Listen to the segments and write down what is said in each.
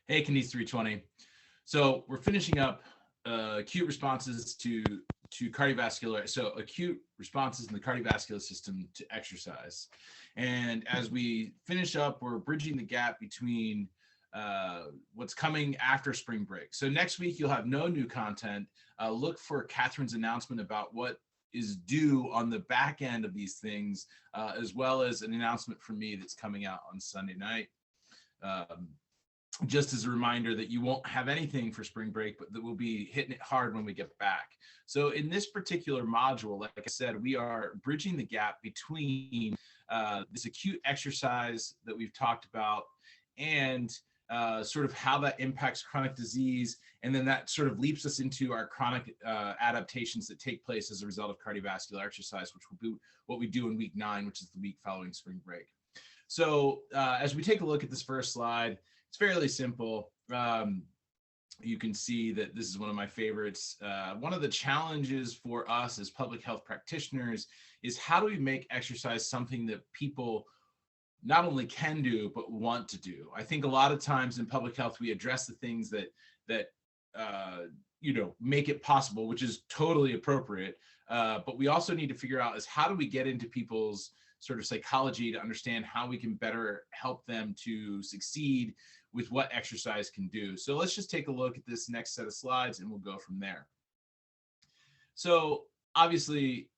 Hey, Kines 320. So we're finishing up acute responses to cardiovascular. So acute responses in the cardiovascular system to exercise. And as we finish up, we're bridging the gap between what's coming after spring break. So next week you'll have no new content. Look for Catherine's announcement about what is due on the back end of these things, as well as an announcement from me that's coming out on Sunday night. Um, just as a reminder that you won't have anything for spring break, but that we'll be hitting it hard when we get back. So in this particular module, like I said, we are bridging the gap between this acute exercise that we've talked about and sort of how that impacts chronic disease. And then that sort of leaps us into our chronic adaptations that take place as a result of cardiovascular exercise, which will be what we do in week 9, which is the week following spring break. So as we take a look at this first slide, it's fairly simple. You can see that this is one of my favorites. One of the challenges for us as public health practitioners is how do we make exercise something that people not only can do, but want to do? I think a lot of times in public health, we address the things that make it possible, which is totally appropriate. But we also need to figure out is how do we get into people's sort of psychology to understand how we can better help them to succeed with what exercise can do. So let's just take a look at this next set of slides and we'll go from there. So obviously,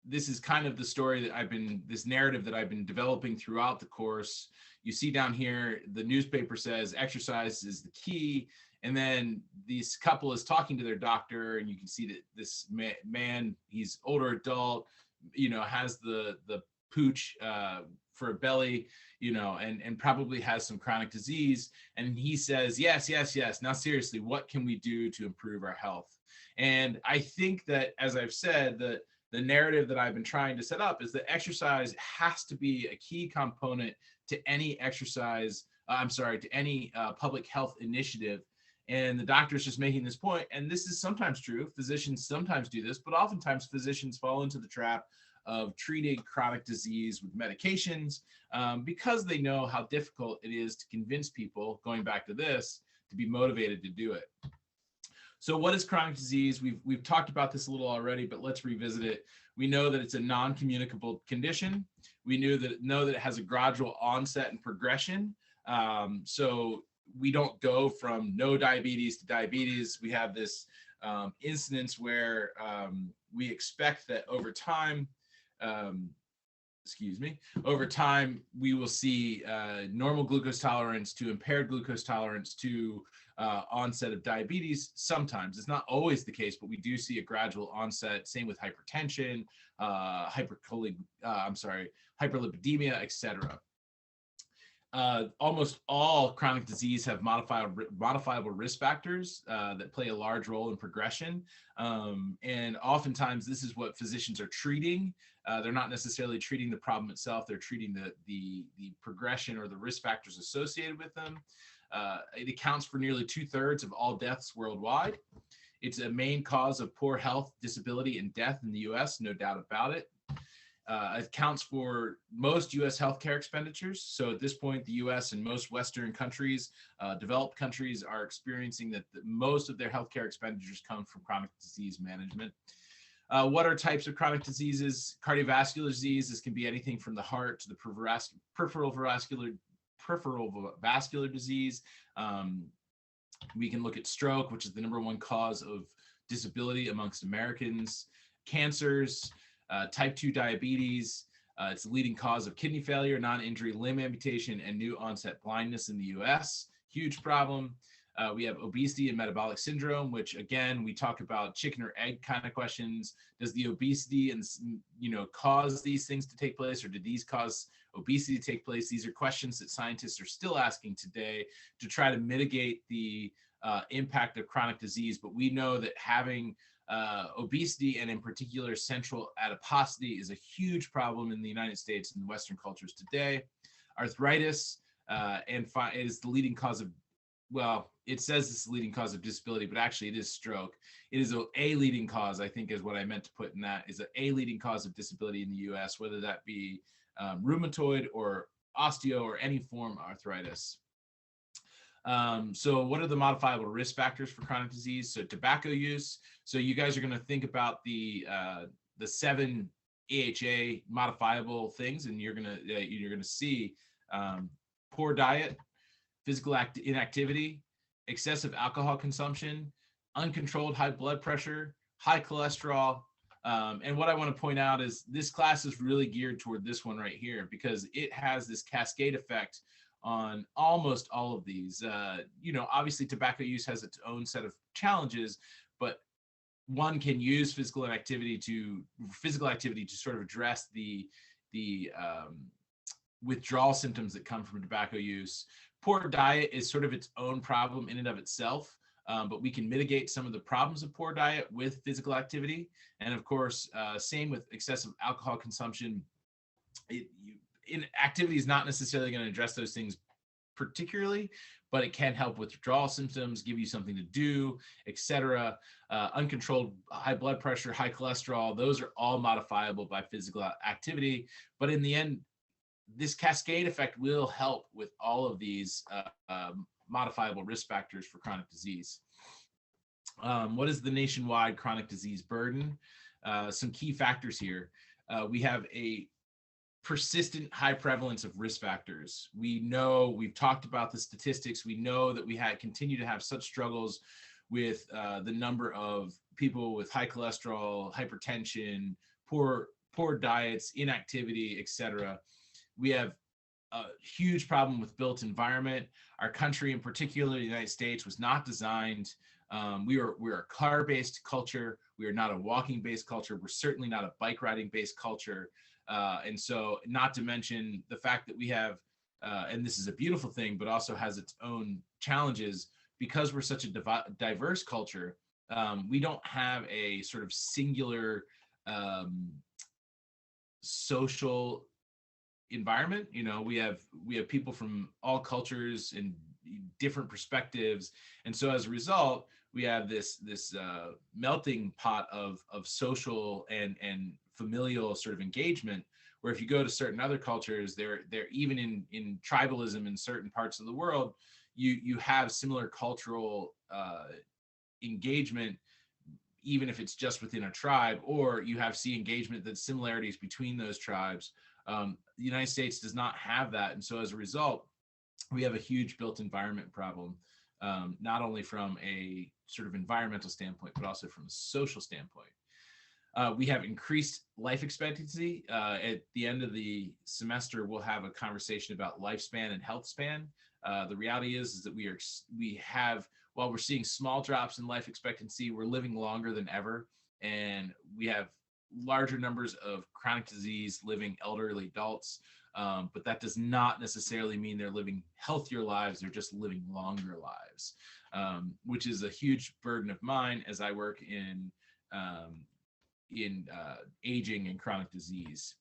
this is kind of the story that this narrative that I've been developing throughout the course. You see down here, the newspaper says exercise is the key. And then this couple is talking to their doctor, and you can see that this man, he's older adult, has the pooch for a belly, and probably has some chronic disease. And he says, yes. Now, seriously, what can we do to improve our health? And I think that, as I've said, the narrative that I've been trying to set up is that exercise has to be a key component to any to any public health initiative. And the doctor is just making this point, and this is sometimes true. Physicians sometimes do this, but oftentimes physicians fall into the trap of treating chronic disease with medications because they know how difficult it is to convince people, going back to this, to be motivated to do it. So what is chronic disease? We've talked about this a little already, but let's revisit it. We know that it's a non-communicable condition. We know that it has a gradual onset and progression. So we don't go from no diabetes to diabetes. We have this incidence where we expect that over time, we will see normal glucose tolerance to impaired glucose tolerance to onset of diabetes. Sometimes it's not always the case, but we do see a gradual onset. Same with hypertension, hyperlipidemia, etc. Almost all chronic disease have modifiable risk factors that play a large role in progression. And oftentimes this is what physicians are treating. They're not necessarily treating the problem itself. They're treating the progression or the risk factors associated with them. It accounts for nearly 2/3 of all deaths worldwide. It's a main cause of poor health, disability, and death in the US, no doubt about it. It accounts for most U.S. healthcare expenditures. So at this point, the U.S. and most Western countries, developed countries, are experiencing that most of their healthcare expenditures come from chronic disease management. What are types of chronic diseases? Cardiovascular disease. This can be anything from the heart to the peripheral vascular disease. We can look at stroke, which is the #1 cause of disability amongst Americans. Cancers. Type 2 diabetes, it's the leading cause of kidney failure, non-injury limb amputation, and new onset blindness in the US. Huge problem. We have obesity and metabolic syndrome, which again, we talk about chicken or egg kind of questions. Does the obesity and cause these things to take place, or did these cause obesity to take place? These are questions that scientists are still asking today to try to mitigate the impact of chronic disease. But we know that having obesity, and in particular central adiposity, is a huge problem in the United States and Western cultures today. Arthritis is the leading cause of, well, it says it's the leading cause of disability, but actually it is stroke. It is a leading cause, I think is what I meant to put in that, is a leading cause of disability in the US, whether that be rheumatoid or osteo or any form of arthritis. So what are the modifiable risk factors for chronic disease? So tobacco use. So you guys are going to think about the 7 AHA modifiable things, and you're gonna see poor diet, physical inactivity, excessive alcohol consumption, uncontrolled high blood pressure, high cholesterol. And what I want to point out is this class is really geared toward this one right here because it has this cascade effect on almost all of these. Obviously tobacco use has its own set of challenges, but one can use physical activity to sort of address the withdrawal symptoms that come from tobacco use. Poor diet is sort of its own problem in and of itself, but we can mitigate some of the problems of poor diet with physical activity. And of course, same with excessive alcohol consumption. Activity is not necessarily going to address those things particularly, but it can help with withdrawal symptoms, give you something to do, etc. Uncontrolled high blood pressure, high cholesterol, those are all modifiable by physical activity. But in the end, this cascade effect will help with all of these modifiable risk factors for chronic disease. What is the nationwide chronic disease burden? Some key factors here. We have a persistent high prevalence of risk factors. We know, we've talked about the statistics. We know that we continue to have such struggles with the number of people with high cholesterol, hypertension, poor diets, inactivity, etc. We have a huge problem with built environment. Our country, in particular, the United States, was not designed. We're a car-based culture. We are not a walking-based culture. We're certainly not a bike riding-based culture. And so, not to mention the fact that we have, and this is a beautiful thing, but also has its own challenges because we're such a diverse culture. We don't have a sort of singular social environment. We have people from all cultures and different perspectives, and so as a result, we have this melting pot of social and familial sort of engagement, where if you go to certain other cultures, they're even in tribalism in certain parts of the world, you have similar cultural engagement, even if it's just within a tribe, or you have engagement, that similarities between those tribes. The United States does not have that, and so as a result, we have a huge built environment problem, not only from a sort of environmental standpoint, but also from a social standpoint. We have increased life expectancy. At the end of the semester, we'll have a conversation about lifespan and health span. The reality is that while we're seeing small drops in life expectancy, we're living longer than ever, and we have larger numbers of chronic disease living elderly adults. But that does not necessarily mean they're living healthier lives. They're just living longer lives, which is a huge burden of mine as I work in aging and chronic disease.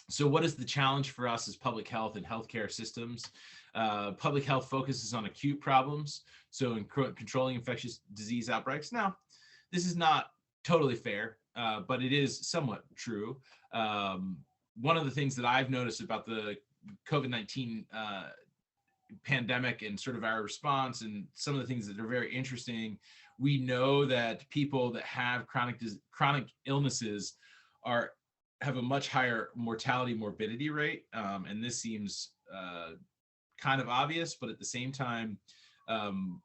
So what is the challenge for us as public health and healthcare systems? Public health focuses on acute problems, so in controlling infectious disease outbreaks. Now, this is not totally fair, but it is somewhat true. One of the things that I've noticed about the COVID-19 pandemic and sort of our response, and some of the things that are very interesting, we know that people that have chronic illnesses have a much higher mortality morbidity rate, and this seems kind of obvious, but at the same time,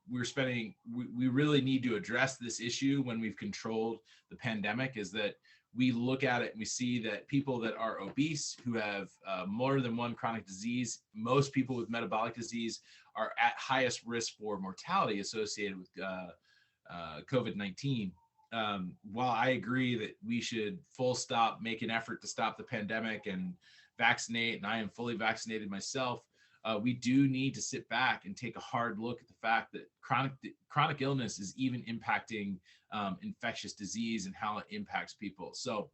we really need to address this issue when we've controlled the pandemic. Is that we look at it and we see that people that are obese, who have more than one chronic disease, most people with metabolic disease are at highest risk for mortality associated with COVID-19. While I agree that we should full stop make an effort to stop the pandemic and vaccinate, and I am fully vaccinated myself, we do need to sit back and take a hard look at the fact that chronic illness is even impacting infectious disease and how it impacts people. So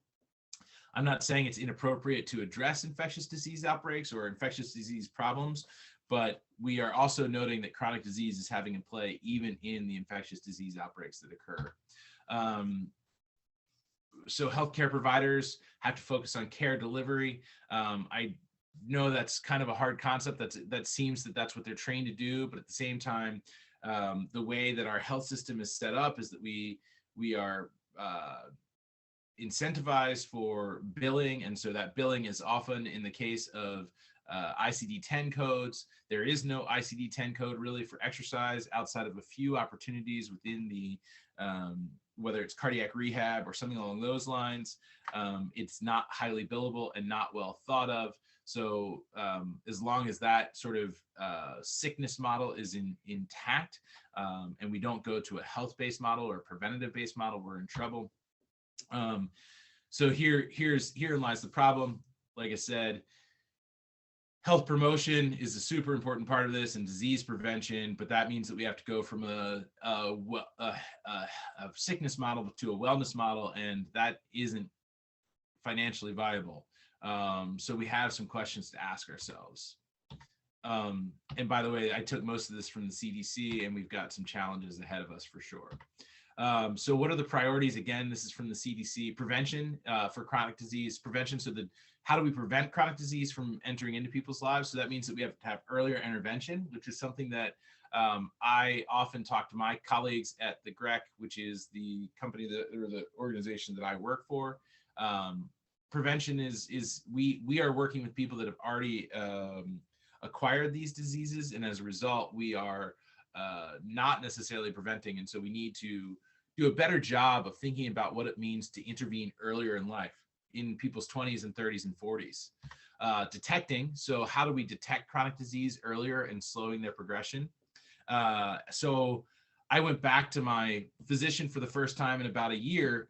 I'm not saying it's inappropriate to address infectious disease outbreaks or infectious disease problems, but we are also noting that chronic disease is having a play even in the infectious disease outbreaks that occur. So healthcare providers have to focus on care delivery. I know that's kind of a hard concept. That seems that that's what they're trained to do, but at the same time, the way that our health system is set up is that we are incentivized for billing, and so that billing is often, in the case of ICD-10 codes, there is no ICD-10 code really for exercise outside of a few opportunities within the whether it's cardiac rehab or something along those lines. It's not highly billable and not well thought of. So as long as that sort of sickness model is intact, and we don't go to a health-based model or a preventative-based model, we're in trouble. So herein lies the problem. Like I said, health promotion is a super important part of this, and disease prevention, but that means that we have to go from a sickness model to a wellness model, and that isn't financially viable. So we have some questions to ask ourselves. And by the way, I took most of this from the CDC, and we've got some challenges ahead of us for sure. So what are the priorities? Again, this is from the CDC. Prevention for chronic disease prevention. So how do we prevent chronic disease from entering into people's lives? So that means that we have to have earlier intervention, which is something that I often talk to my colleagues at the GREC, which is the company or the organization that I work for. Prevention is we are working with people that have already acquired these diseases, and as a result, we are not necessarily preventing. And so we need to do a better job of thinking about what it means to intervene earlier in life, in people's 20s and 30s and 40s. Detecting, so how do we detect chronic disease earlier and slowing their progression? So I went back to my physician for the first time in about a year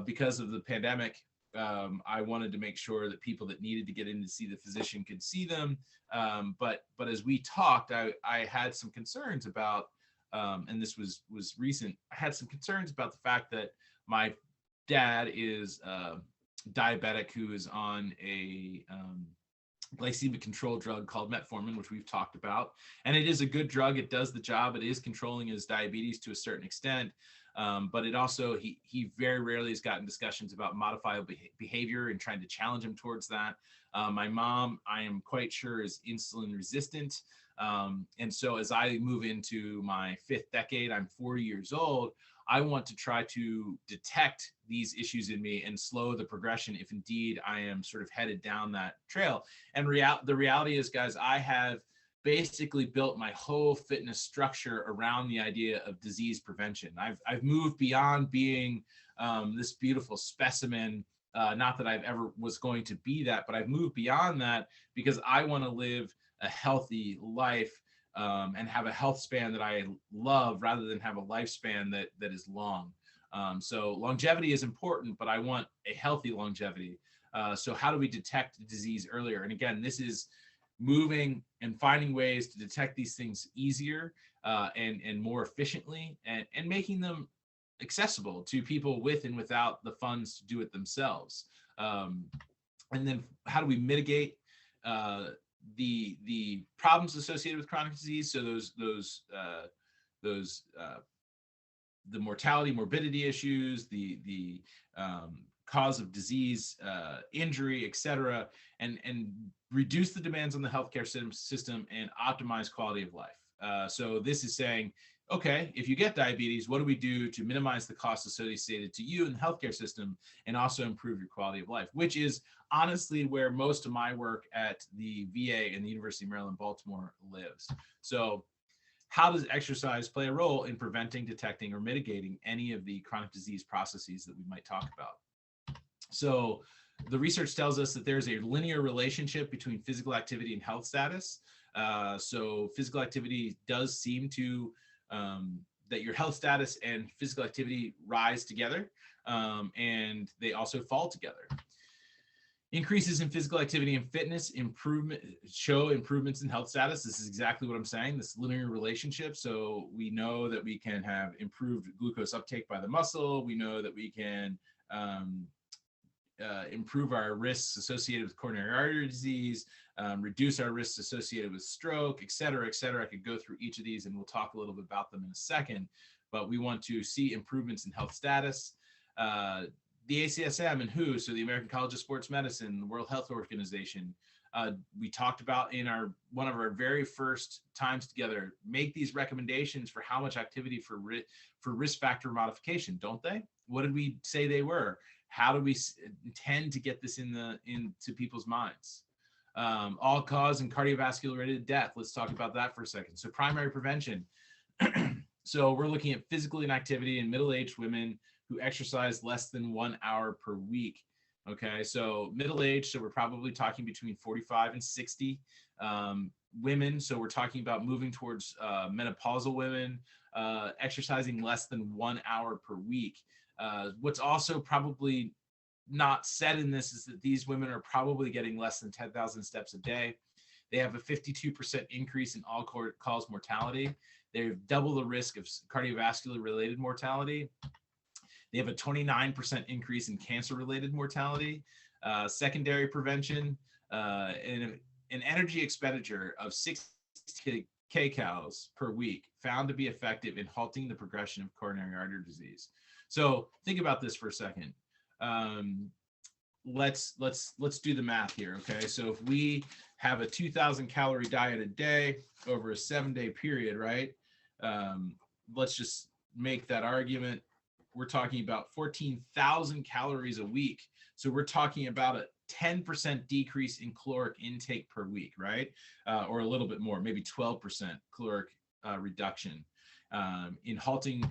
because of the pandemic. I wanted to make sure that people that needed to get in to see the physician could see them. But as we talked, I had some concerns about, and this was recent, I had some concerns about the fact that my dad is diabetic who is on a glycemic control drug called metformin, which we've talked about. And it is a good drug. It does the job. It is controlling his diabetes to a certain extent. But it also, he very rarely has gotten discussions about modifiable behavior and trying to challenge him towards that. My mom, I am quite sure, is insulin resistant. And so as I move into my 5th decade, I'm 40 years old, I want to try to detect these issues in me and slow the progression if indeed I am sort of headed down that trail. And the reality is, guys, I have basically built my whole fitness structure around the idea of disease prevention. I've moved beyond being this beautiful specimen. Not that I've ever was going to be that, but I've moved beyond that because I want to live a healthy life and have a health span that I love rather than have a lifespan that is long. So longevity is important, but I want a healthy longevity. So how do we detect disease earlier? And again, this is moving and finding ways to detect these things easier and more efficiently, and making them accessible to people with and without the funds to do it themselves. And then how do we mitigate the problems associated with chronic disease? So the mortality, morbidity issues, the cause of disease, injury, et cetera, and reduce the demands on the healthcare system and optimize quality of life. So this is saying, okay, if you get diabetes, what do we do to minimize the costs associated to you in the healthcare system and also improve your quality of life, which is honestly where most of my work at the VA and the University of Maryland, Baltimore lives. So how does exercise play a role in preventing, detecting, or mitigating any of the chronic disease processes that we might talk about? So the research tells us that there's a linear relationship between physical activity and health status. So physical activity does seem to, that your health status and physical activity rise together, and they also fall together. Increases in physical activity and fitness show improvements in health status. This is exactly what I'm saying, this linear relationship. So we know that we can have improved glucose uptake by the muscle. We know that we can improve our risks associated with coronary artery disease, reduce our risks associated with stroke, et cetera, et cetera. I could go through each of these and we'll talk a little bit about them in a second, but we want to see improvements in health status. The ACSM and WHO, so the American College of Sports Medicine, the World Health Organization, We talked about in one of our very first times together, make these recommendations for how much activity for risk factor modification, don't they? What did we say they were? How do we intend to get this into people's minds? All cause and cardiovascular related death. Let's talk about that for a second. So primary prevention. So we're looking at physical inactivity in middle-aged women who exercise less than 1 hour per week. Okay, so middle-aged, so we're probably talking between 45 and 60. Women, so we're talking about moving towards menopausal women, exercising less than 1 hour per week. What's also probably not said in this is that these women are probably getting less than 10,000 steps a day. They have a 52% increase in all-cause mortality. They have double the risk of cardiovascular-related mortality. They have a 29% increase in cancer-related mortality. Secondary prevention, and an energy expenditure of 6 kcals per week found to be effective in halting the progression of coronary artery disease. So think about this for a second. Let's do the math here. Okay, so if we have a 2,000 calorie diet a day over a 7-day period, right? Let's just make that argument. We're talking about 14,000 calories a week. So we're talking about a 10% decrease in caloric intake per week, right? Or a little bit more, maybe 12% caloric reduction in halting.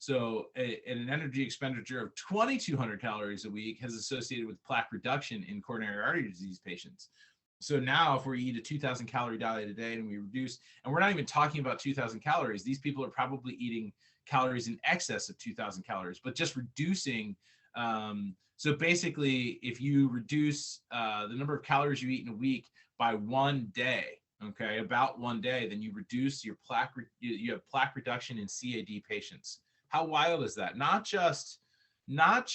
So an energy expenditure of 2,200 calories a week has associated with plaque reduction in coronary artery disease patients. So now if we eat a 2,000 calorie diet a day and we reduce, and we're not even talking about 2,000 calories, these people are probably eating calories in excess of 2,000 calories, but just reducing. So basically, if you reduce the number of calories you eat in a week by 1 day, okay, about 1 day, then you reduce your plaque, you have plaque reduction in CAD patients. How wild is that? Not just not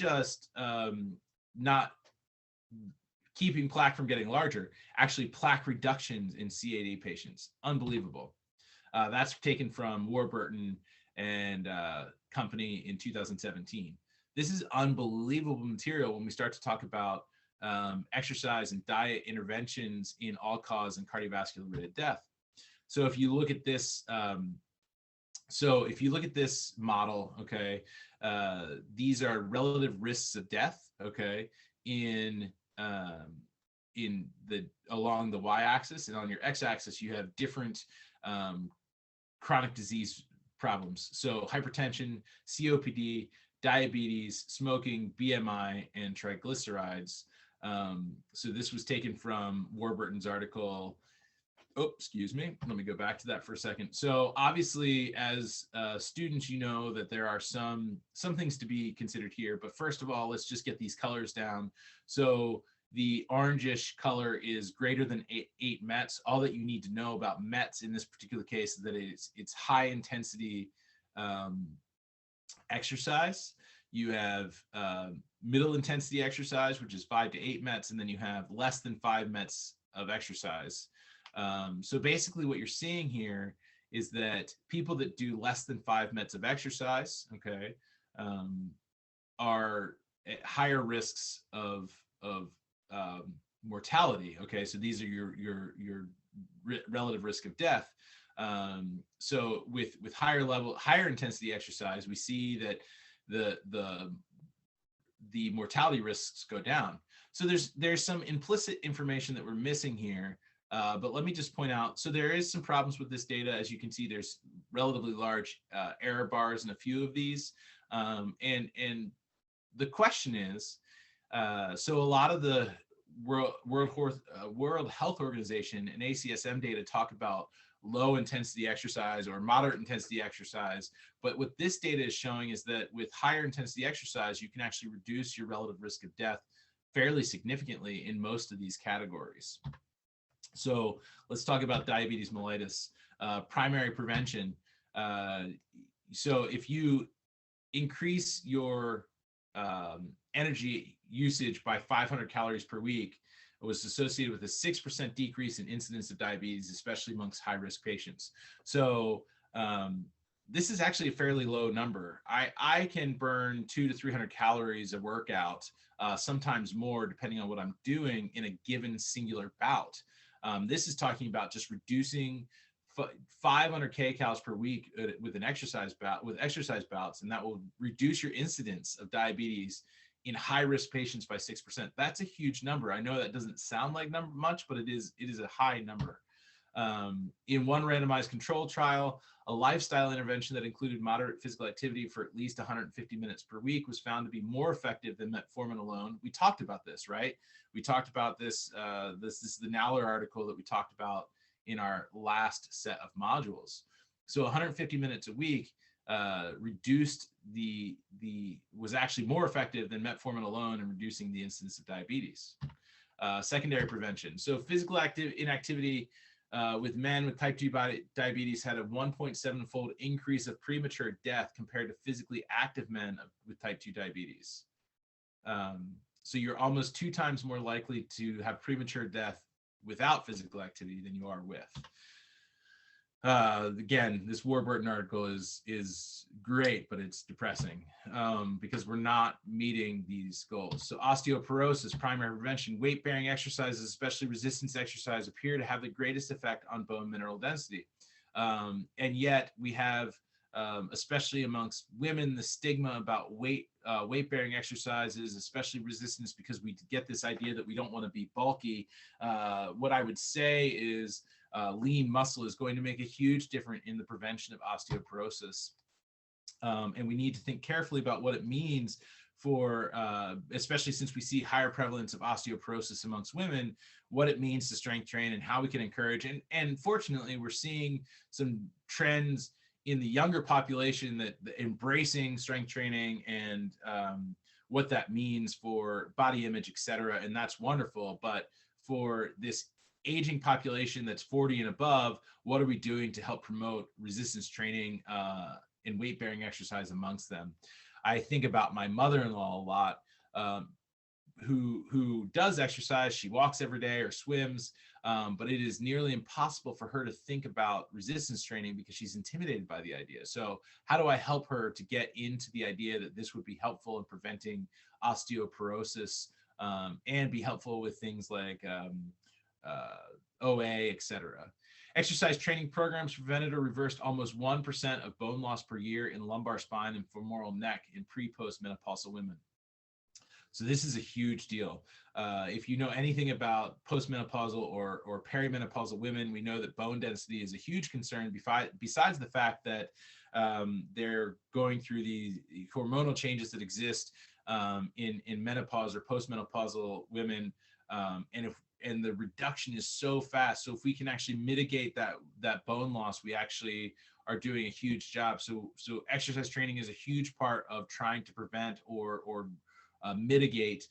keeping plaque from getting larger, actually plaque reductions in CAD patients. Unbelievable. That's taken from Warburton and company in 2017. This is unbelievable material when we start to talk about exercise and diet interventions in all-cause and cardiovascular related death. So if you look at this, model, okay, these are relative risks of death, okay, along the y-axis, and on your x-axis you have different chronic disease problems. So hypertension, COPD, diabetes, smoking, BMI, and triglycerides. So this was taken from Warburton's article. Oh, excuse me. Let me go back to that for a second. So obviously, as students, you know that there are some things to be considered here. But first of all, let's just get these colors down. So the orangish color is greater than 8 METs. All that you need to know about METs in this particular case is that it's high intensity exercise. You have middle intensity exercise, which is 5 to 8 METs, and then you have less than 5 METs of exercise. So basically what you're seeing here is that people that do less than 5 METs of exercise, okay, are at higher risks of mortality. Okay, so these are your relative risk of death. So with higher intensity exercise, we see that the mortality risks go down. So there's some implicit information that we're missing here. But let me just point out, so there is some problems with this data. As you can see, there's relatively large error bars in a few of these. And the question is, so a lot of the World Health Organization and ACSM data talk about low intensity exercise or moderate intensity exercise. But what this data is showing is that with higher intensity exercise, you can actually reduce your relative risk of death fairly significantly in most of these categories. So let's talk about diabetes mellitus, primary prevention. So if you increase your energy usage by 500 calories per week, it was associated with a 6% decrease in incidence of diabetes, especially amongst high-risk patients. So this is actually a fairly low number. I can burn 200 to 300 calories a workout, sometimes more, depending on what I'm doing in a given singular bout. This is talking about just reducing 500 kcals per week with an exercise bout, with exercise bouts, and that will reduce your incidence of diabetes in high-risk patients by 6%. That's a huge number. I know that doesn't sound like much, but it is a high number. In one randomized controlled trial, a lifestyle intervention that included moderate physical activity for at least 150 minutes per week was found to be more effective than metformin alone. We talked about this, right? We talked about this. This is the Nowler article that we talked about in our last set of modules. So 150 minutes a week was actually more effective than metformin alone in reducing the incidence of diabetes. Secondary prevention. So physical inactivity with men with type 2 diabetes had a 1.7-fold increase of premature death compared to physically active men with type 2 diabetes. So you're almost 2 times more likely to have premature death without physical activity than you are with. Again, this Warburton article is great, but it's depressing because we're not meeting these goals. So osteoporosis, primary prevention, weight-bearing exercises, especially resistance exercise, appear to have the greatest effect on bone mineral density. And yet we have, especially amongst women, the stigma about weight-bearing exercises, especially resistance, because we get this idea that we don't want to be bulky. What I would say is lean muscle is going to make a huge difference in the prevention of osteoporosis. And we need to think carefully about what it means for, especially since we see higher prevalence of osteoporosis amongst women, what it means to strength train and how we can encourage. And fortunately, we're seeing some trends in the younger population that embracing strength training and what that means for body image, et cetera. And that's wonderful. But for this aging population that's 40 and above, what are we doing to help promote resistance training and weight-bearing exercise amongst them? I think about my mother-in-law a lot, who does exercise. She walks every day or swims, but it is nearly impossible for her to think about resistance training because she's intimidated by the idea. So how do I help her to get into the idea that this would be helpful in preventing osteoporosis and be helpful with things like OA, et cetera? Exercise training programs prevented or reversed almost 1% of bone loss per year in lumbar spine and femoral neck in pre-post menopausal women. So this is a huge deal. If you know anything about postmenopausal or perimenopausal women, we know that bone density is a huge concern besides the fact that they're going through the hormonal changes that exist in menopause or postmenopausal women. And the reduction is so fast. So if we can actually mitigate that bone loss, we actually are doing a huge job. So exercise training is a huge part of trying to prevent or mitigate,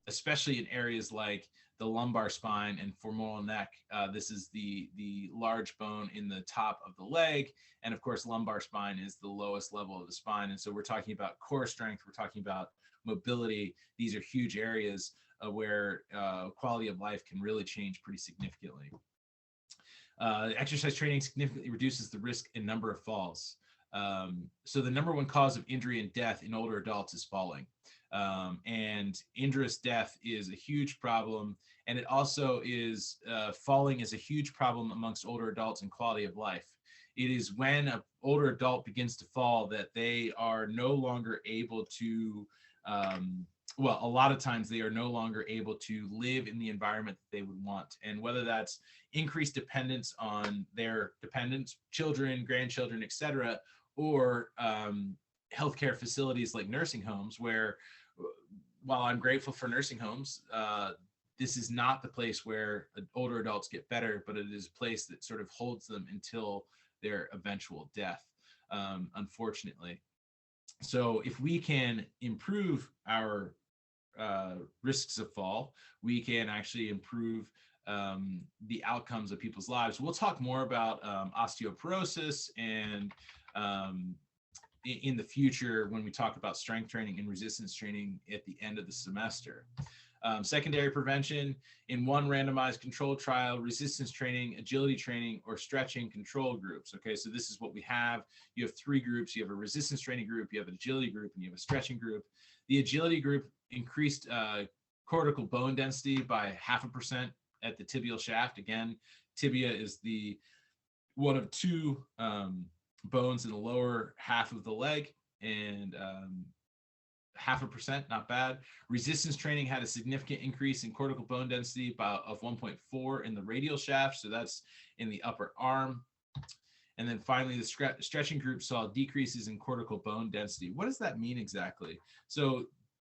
especially in areas like the lumbar spine and femoral neck. This is the large bone in the top of the leg. And of course, lumbar spine is the lowest level of the spine. And so we're talking about core strength. We're talking about mobility. These are huge areas where quality of life can really change pretty significantly. Exercise training significantly reduces the risk and number of falls. So the number one cause of injury and death in older adults is falling. And injurious death is a huge problem. And it also is, falling is a huge problem amongst older adults and quality of life. It is when an older adult begins to fall that they are no longer able to, well, a lot of times they are no longer able to live in the environment that they would want. And whether that's increased dependence on their dependents, children, grandchildren, et cetera, or healthcare facilities like nursing homes, where while I'm grateful for nursing homes, this is not the place where older adults get better, but it is a place that sort of holds them until their eventual death, unfortunately. So if we can improve our risks of fall, we can actually improve the outcomes of people's lives. We'll talk more about osteoporosis and in the future when we talk about strength training and resistance training at the end of the semester. Secondary prevention: in one randomized controlled trial, resistance training, agility training, or stretching control groups. Okay, so this is what we have. You have 3 groups. You have a resistance training group, you have an agility group, and you have a stretching group. The agility group increased cortical bone density by 0.5% at the tibial shaft. Again, tibia is the one of two bones in the lower half of the leg, and 0.5%, not bad. Resistance training had a significant increase in cortical bone density of 1.4 in the radial shaft, so that's in the upper arm. And then finally, the stretching group saw decreases in cortical bone density. What does that mean exactly? So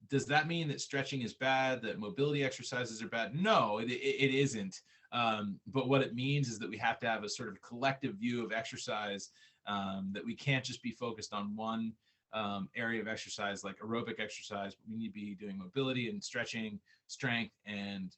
does that mean that stretching is bad, that mobility exercises are bad? No, it isn't. But what it means is that we have to have a sort of collective view of exercise, that we can't just be focused on one area of exercise like aerobic exercise. But we need to be doing mobility and stretching, strength, and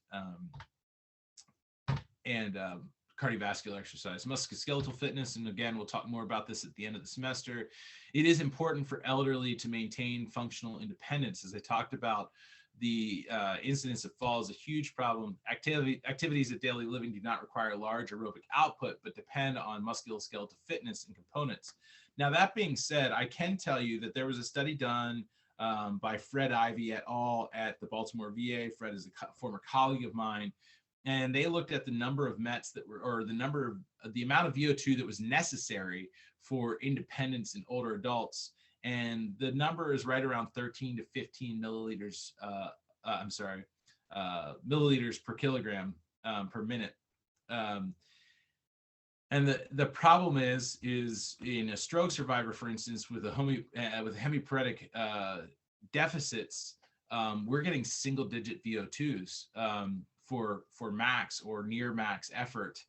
cardiovascular exercise, musculoskeletal fitness. And again, we'll talk more about this at the end of the semester. It is important for elderly to maintain functional independence. As I talked about, the incidence of fall is a huge problem. Activities of daily living do not require large aerobic output, but depend on musculoskeletal fitness and components. Now, that being said, I can tell you that there was a study done by Fred Ivey et al. At the Baltimore VA. Fred is a former colleague of mine. And they looked at the number of METs that were, or the amount of VO2 that was necessary for independence in older adults. And the number is right around 13 to 15 milliliters, milliliters per kilogram per minute. And the problem is in a stroke survivor, for instance, with hemiparetic deficits, we're getting single digit VO2s. For max or near max effort.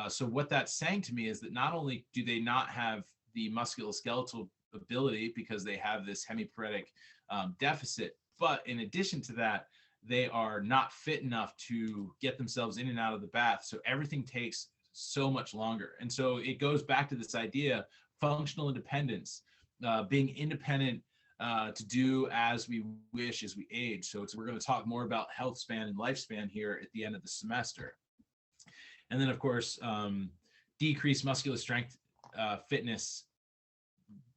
So what that's saying to me is that not only do they not have the musculoskeletal ability because they have this hemiparetic deficit, but in addition to that, they are not fit enough to get themselves in and out of the bath. So everything takes so much longer. And so it goes back to this idea, functional independence, being independent to do as we wish as we age. So we're going to talk more about health span and lifespan here at the end of the semester. And then, of course, decreased muscular strength fitness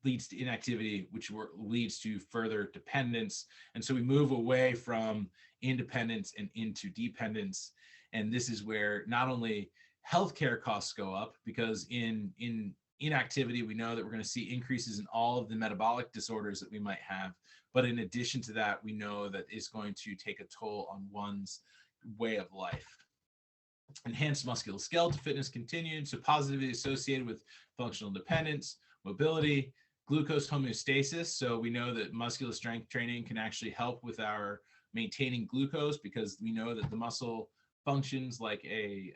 leads to inactivity, which leads to further dependence. And so we move away from independence and into dependence. And this is where not only healthcare costs go up, because in inactivity, we know that we're going to see increases in all of the metabolic disorders that we might have. But in addition to that, we know that it's going to take a toll on one's way of life. Enhanced musculoskeletal fitness continued, so positively associated with functional independence, mobility, glucose homeostasis. So we know that muscular strength training can actually help with our maintaining glucose, because we know that the muscle functions like a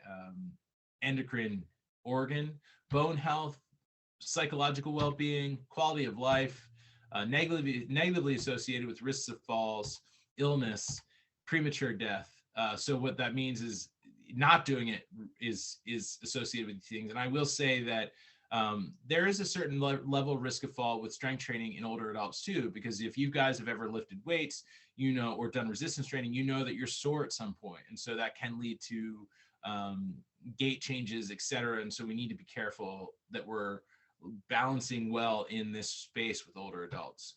endocrine organ. Bone health, psychological well-being, quality of life, negatively associated with risks of falls, illness, premature death. So what that means is not doing it is associated with things. And I will say that there is a certain level of risk of fall with strength training in older adults too, because if you guys have ever lifted weights, you know, or done resistance training, you know that you're sore at some point. And so that can lead to gait changes, et cetera. And so we need to be careful that we're balancing well in this space with older adults.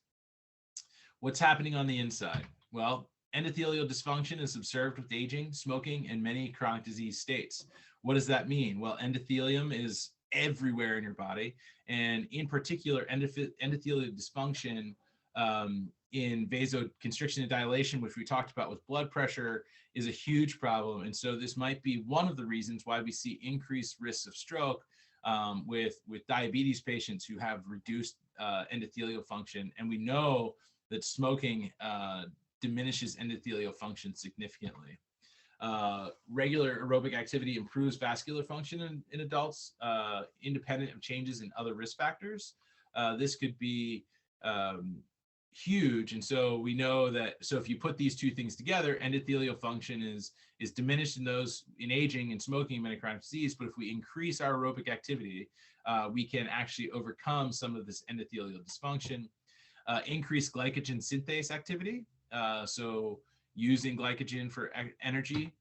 What's happening on the inside? Well, endothelial dysfunction is observed with aging, smoking, and many chronic disease states. What does that mean? Well, endothelium is everywhere in your body, and in particular, endothelial dysfunction in vasoconstriction and dilation, which we talked about with blood pressure, is a huge problem. And so this might be one of the reasons why we see increased risks of stroke with diabetes patients who have reduced endothelial function. And we know that smoking diminishes endothelial function significantly. Regular aerobic activity improves vascular function in adults, independent of changes in other risk factors. This could be huge. And so we know that, so if you put these two things together, endothelial function is diminished in those in aging and smoking and many chronic disease. But if we increase our aerobic activity, we can actually overcome some of this endothelial dysfunction. Increased glycogen synthase activity. So using glycogen for energy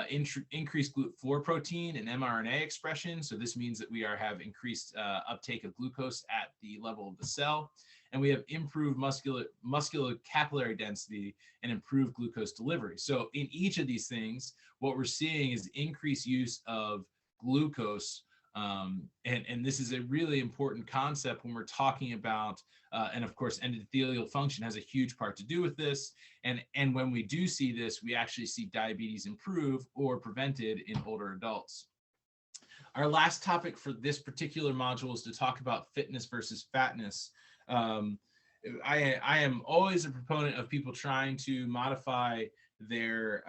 increased GLUT4 protein and mRNA expression. So this means that we have increased uptake of glucose at the level of the cell. And we have improved muscular capillary density and improved glucose delivery. So in each of these things, what we're seeing is increased use of glucose. And this is a really important concept when we're talking about, and of course, endothelial function has a huge part to do with this. And when we do see this, we actually see diabetes improve or prevented in older adults. Our last topic for this particular module is to talk about fitness versus fatness. I am always a proponent of people trying to modify their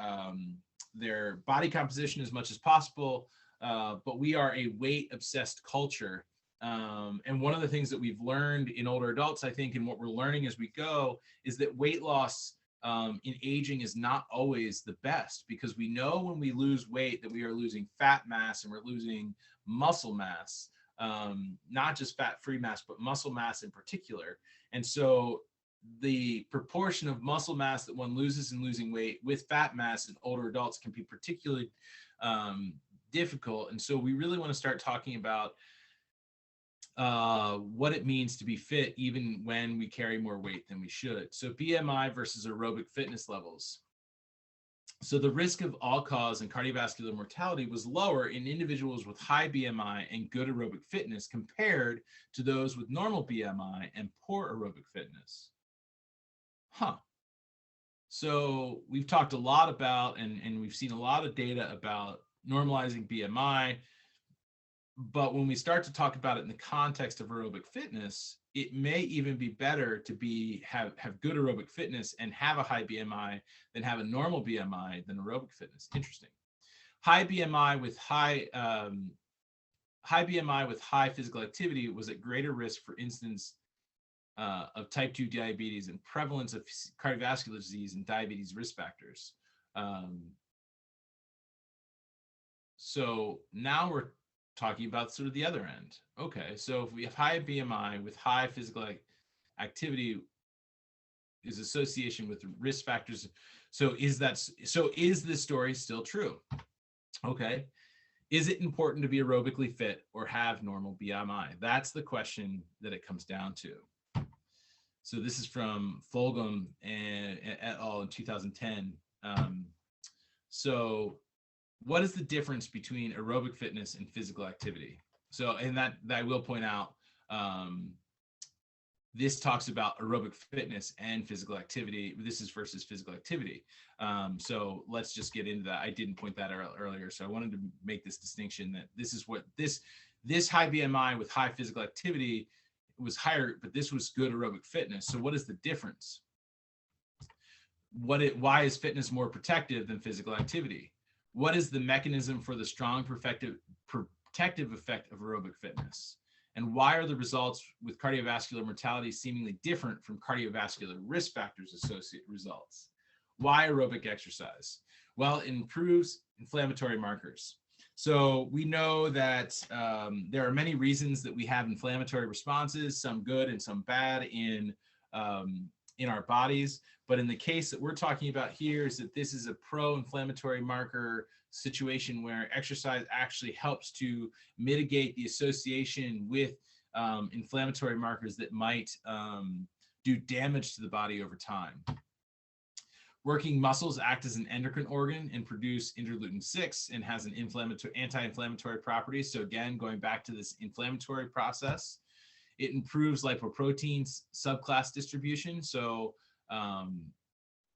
body composition as much as possible, but we are a weight-obsessed culture. And one of the things that we've learned in older adults, I think, and what we're learning as we go, is that weight loss in aging is not always the best, because we know when we lose weight that we are losing fat mass and we're losing muscle mass. Not just fat-free mass, but muscle mass in particular. And so the proportion of muscle mass that one loses in losing weight with fat mass in older adults can be particularly difficult. And so we really want to start talking about what it means to be fit even when we carry more weight than we should. So BMI versus aerobic fitness levels. So the risk of all-cause and cardiovascular mortality was lower in individuals with high BMI and good aerobic fitness compared to those with normal BMI and poor aerobic fitness. So we've talked a lot about, and we've seen a lot of data about normalizing BMI, but when we start to talk about it in the context of aerobic fitness, it may even be better to have good aerobic fitness and have a high BMI than have a normal BMI than aerobic fitness. Interesting. High BMI with high physical activity was at greater risk for incidence of type 2 diabetes and prevalence of cardiovascular disease and diabetes risk factors. So now we're talking about sort of the other end. Okay, so if we have high BMI with high physical activity is association with risk factors. So is this story still true? Okay. Is it important to be aerobically fit or have normal BMI? That's the question that it comes down to. So this is from Fulgham and et al. In 2010. So what is the difference between aerobic fitness and physical activity? So, and that I will point out, this talks about aerobic fitness and physical activity. This is versus physical activity. So let's just get into that. I didn't point that out earlier, so I wanted to make this distinction that this is what this high BMI with high physical activity was higher, but this was good aerobic fitness. So what is the difference? Why is fitness more protective than physical activity? What is the mechanism for the strong protective effect of aerobic fitness? And why are the results with cardiovascular mortality seemingly different from cardiovascular risk factors associated results? Why aerobic exercise? Well, it improves inflammatory markers. So we know that there are many reasons that we have inflammatory responses, some good and some bad in our bodies. But in the case that we're talking about here is that this is a pro-inflammatory marker situation where exercise actually helps to mitigate the association with inflammatory markers that might do damage to the body over time. Working muscles act as an endocrine organ and produce interleukin-6 and has an anti-inflammatory properties. So again, going back to this inflammatory process, it improves lipoprotein subclass distribution. So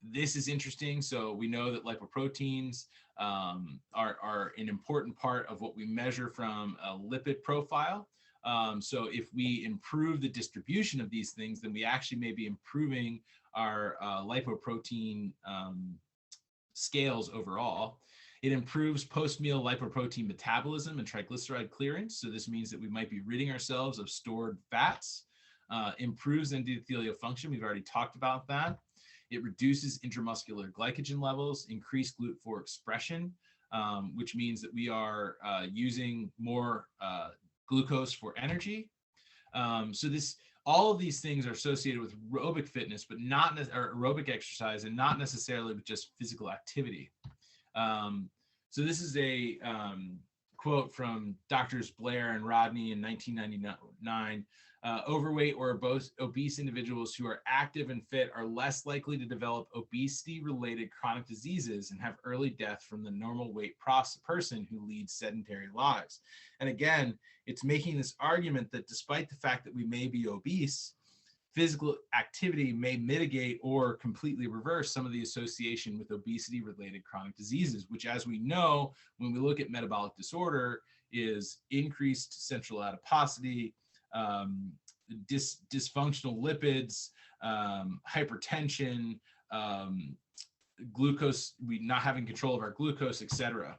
this is interesting. So we know that lipoproteins are an important part of what we measure from a lipid profile. So if we improve the distribution of these things, then we actually may be improving our lipoprotein scales overall. It improves post-meal lipoprotein metabolism and triglyceride clearance. So this means that we might be ridding ourselves of stored fats. Improves endothelial function. We've already talked about that. It reduces intramuscular glycogen levels, increased GLUT4 expression, which means that we are using more glucose for energy. So all of these things are associated with aerobic fitness, but not aerobic exercise, and not necessarily with just physical activity. So this is a quote from Doctors Blair and Rodney in 1999. Overweight or obese individuals who are active and fit are less likely to develop obesity-related chronic diseases and have early death from the normal weight person who leads sedentary lives. And again, it's making this argument that despite the fact that we may be obese, physical activity may mitigate or completely reverse some of the association with obesity-related chronic diseases, which, as we know, when we look at metabolic disorder, is increased central adiposity, dysfunctional lipids, hypertension, glucose, we not having control of our glucose, etc.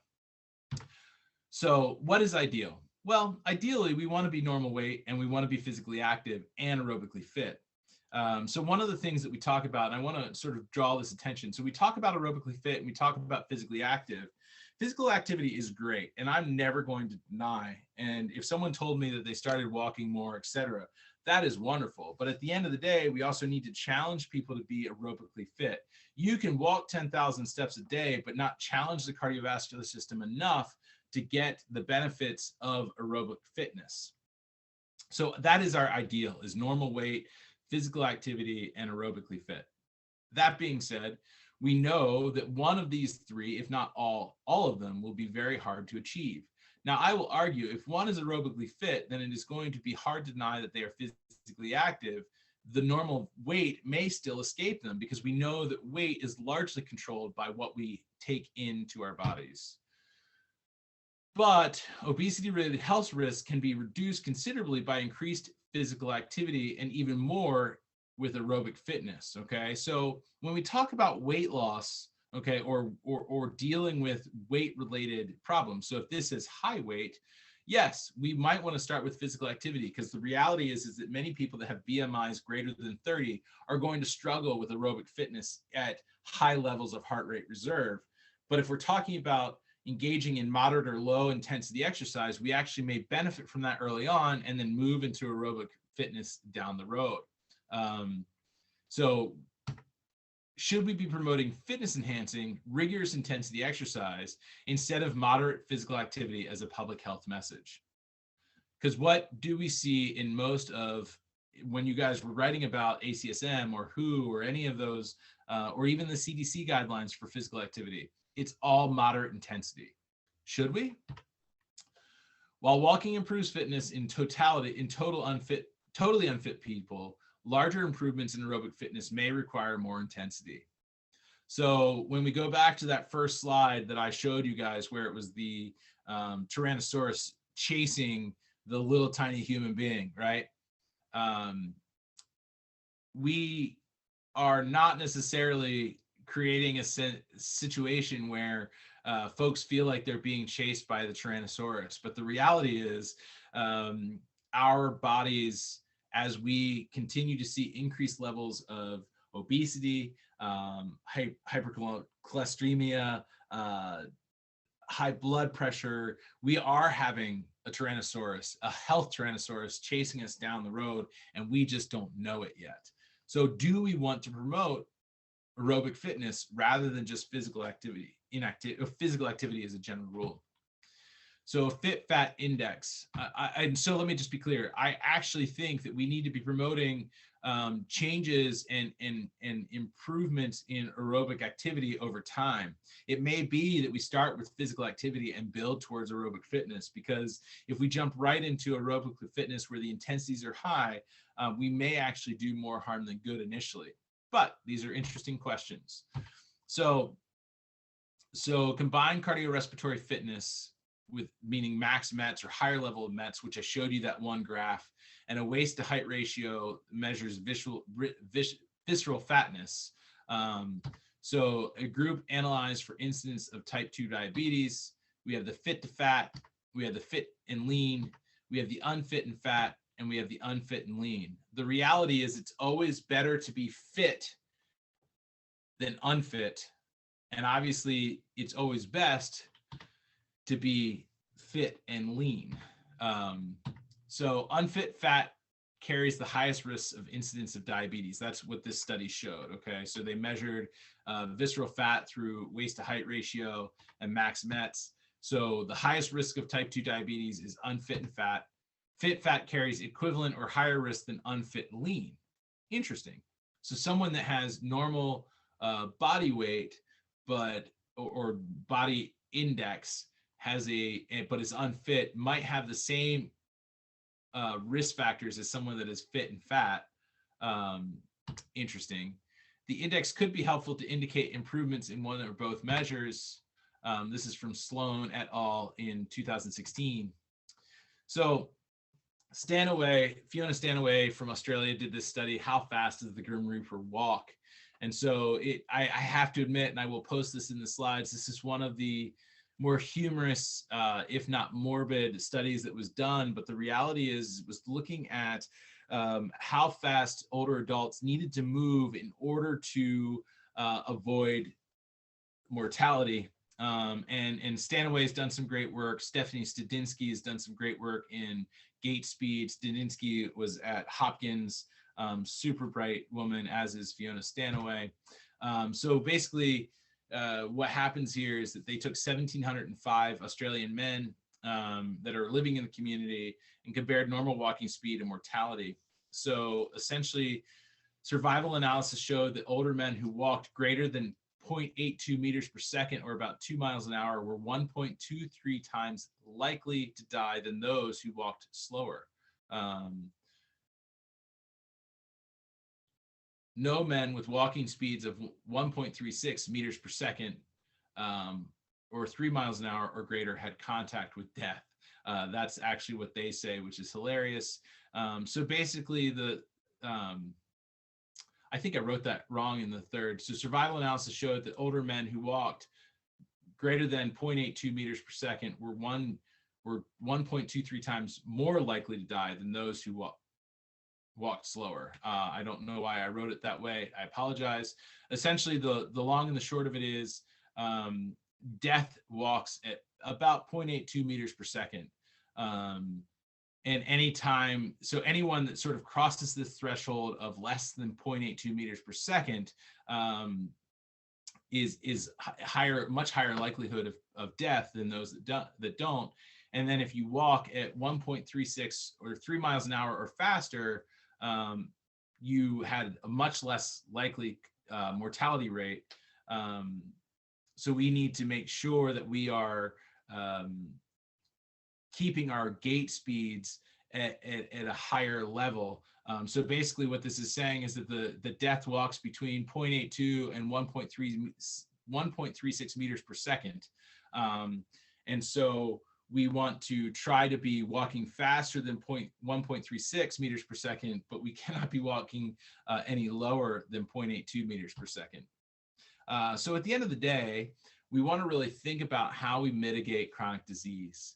So what is ideal? Well, ideally, we want to be normal weight and we want to be physically active and aerobically fit. So one of the things that we talk about, and I want to sort of draw this attention. So we talk about aerobically fit and we talk about physically active. Physical activity is great, and I'm never going to deny. And if someone told me that they started walking more, etc., that is wonderful. But at the end of the day, we also need to challenge people to be aerobically fit. You can walk 10,000 steps a day, but not challenge the cardiovascular system enough to get the benefits of aerobic fitness. So that is our ideal, is normal weight, physical activity, and aerobically fit. That being said, we know that one of these three, if not all of them, will be very hard to achieve. Now, I will argue if one is aerobically fit, then it is going to be hard to deny that they are physically active. The normal weight may still escape them because we know that weight is largely controlled by what we take into our bodies. But obesity-related health risks can be reduced considerably by increased physical activity and even more with aerobic fitness. Okay, so when we talk about weight loss, okay, or dealing with weight-related problems, so if this is high weight, yes, we might want to start with physical activity, because the reality is that many people that have BMIs greater than 30 are going to struggle with aerobic fitness at high levels of heart rate reserve. But if we're talking about engaging in moderate or low intensity exercise, we actually may benefit from that early on and then move into aerobic fitness down the road. So should we be promoting fitness enhancing, rigorous intensity exercise instead of moderate physical activity as a public health message? Because what do we see in most of, when you guys were writing about ACSM or WHO or any of those, or even the CDC guidelines for physical activity, it's all moderate intensity. Should we? While walking improves fitness in totality, in totally unfit people, larger improvements in aerobic fitness may require more intensity. So when we go back to that first slide that I showed you guys, where it was the Tyrannosaurus chasing the little tiny human being, right? We are not necessarily creating a situation where folks feel like they're being chased by the Tyrannosaurus. But the reality is our bodies, as we continue to see increased levels of obesity, hypercholesteremia, high blood pressure, we are having a Tyrannosaurus, a health Tyrannosaurus chasing us down the road, and we just don't know it yet. So do we want to promote aerobic fitness rather than just physical activity? Physical activity as a general rule. So a fit fat index. And so let me just be clear. I actually think that we need to be promoting changes and improvements in aerobic activity over time. It may be that we start with physical activity and build towards aerobic fitness, because if we jump right into aerobic fitness where the intensities are high, we may actually do more harm than good initially. But these are interesting questions. So combined cardiorespiratory fitness, with meaning max METs or higher level of METs, which I showed you that one graph, and a waist to height ratio measures visceral fatness. So a group analyzed for incidence of type 2 diabetes. We have the fit to fat, we have the fit and lean, we have the unfit and fat, and we have the unfit and lean. The reality is it's always better to be fit than unfit. And obviously it's always best to be fit and lean. So unfit fat carries the highest risks of incidence of diabetes. That's what this study showed. Okay, so they measured visceral fat through waist to height ratio and max METs. So the highest risk of type 2 diabetes is unfit and fat. Fit fat carries equivalent or higher risk than unfit lean. Interesting. So someone that has normal body weight, but or body index has but is unfit, might have the same risk factors as someone that is fit and fat. Interesting. The index could be helpful to indicate improvements in one or both measures. This is from Sloan et al. In 2016. So Fiona Stanaway from Australia did this study, how fast does the Grim Reaper walk? And so I have to admit, and I will post this in the slides, this is one of the more humorous, if not morbid, studies that was done. But the reality is, it was looking at how fast older adults needed to move in order to avoid mortality. And Stanaway has done some great work. Stephanie Studinsky has done some great work in gait speed. Studinsky was at Hopkins, super bright woman, as is Fiona Stanaway. So basically, what happens here is that they took 1,705 Australian men that are living in the community and compared normal walking speed and mortality. So essentially, survival analysis showed that older men who walked greater than 0.82 meters per second, or about 2 miles an hour, were 1.23 times likely to die than those who walked slower. No men with walking speeds of 1.36 meters per second or 3 miles an hour or greater had contact with death. That's actually what they say, which is hilarious. So basically, I think I wrote that wrong in the third. So survival analysis showed that older men who walked greater than 0.82 meters per second were 1.23 times more likely to die than those who walked slower. I don't know why I wrote it that way. I apologize. Essentially, the long and the short of it is death walks at about 0.82 meters per second. And anyone that sort of crosses this threshold of less than 0.82 meters per second is much higher likelihood of death than those that don't. And then if you walk at 1.36 or 3 miles an hour or faster, you had a much less likely mortality rate. So we need to make sure that we are keeping our gait speeds at a higher level. So basically what this is saying is that the death walks between 0.82 and 1.36 meters per second. And so we want to try to be walking faster than 1.36 meters per second, but we cannot be walking any lower than 0.82 meters per second. So at the end of the day, we want to really think about how we mitigate chronic disease.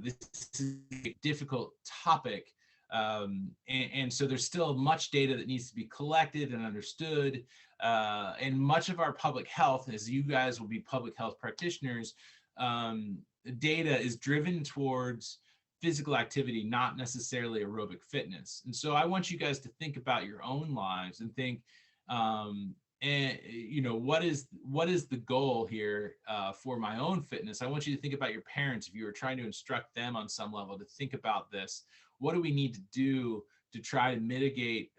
This is a difficult topic, and so there's still much data that needs to be collected and understood, and much of our public health, as you guys will be public health practitioners, data is driven towards physical activity, not necessarily aerobic fitness. And so I want you guys to think about your own lives and think, and what is the goal here for my own fitness? I want you to think about your parents. If you were trying to instruct them on some level to think about this, what do we need to do to try to mitigate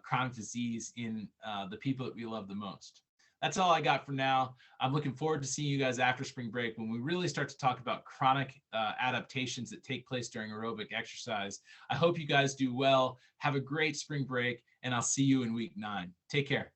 chronic disease in the people that we love the most? That's all I got for now. I'm looking forward to seeing you guys after spring break when we really start to talk about chronic adaptations that take place during aerobic exercise. I hope you guys do well. Have a great spring break, and I'll see you in week 9. Take care.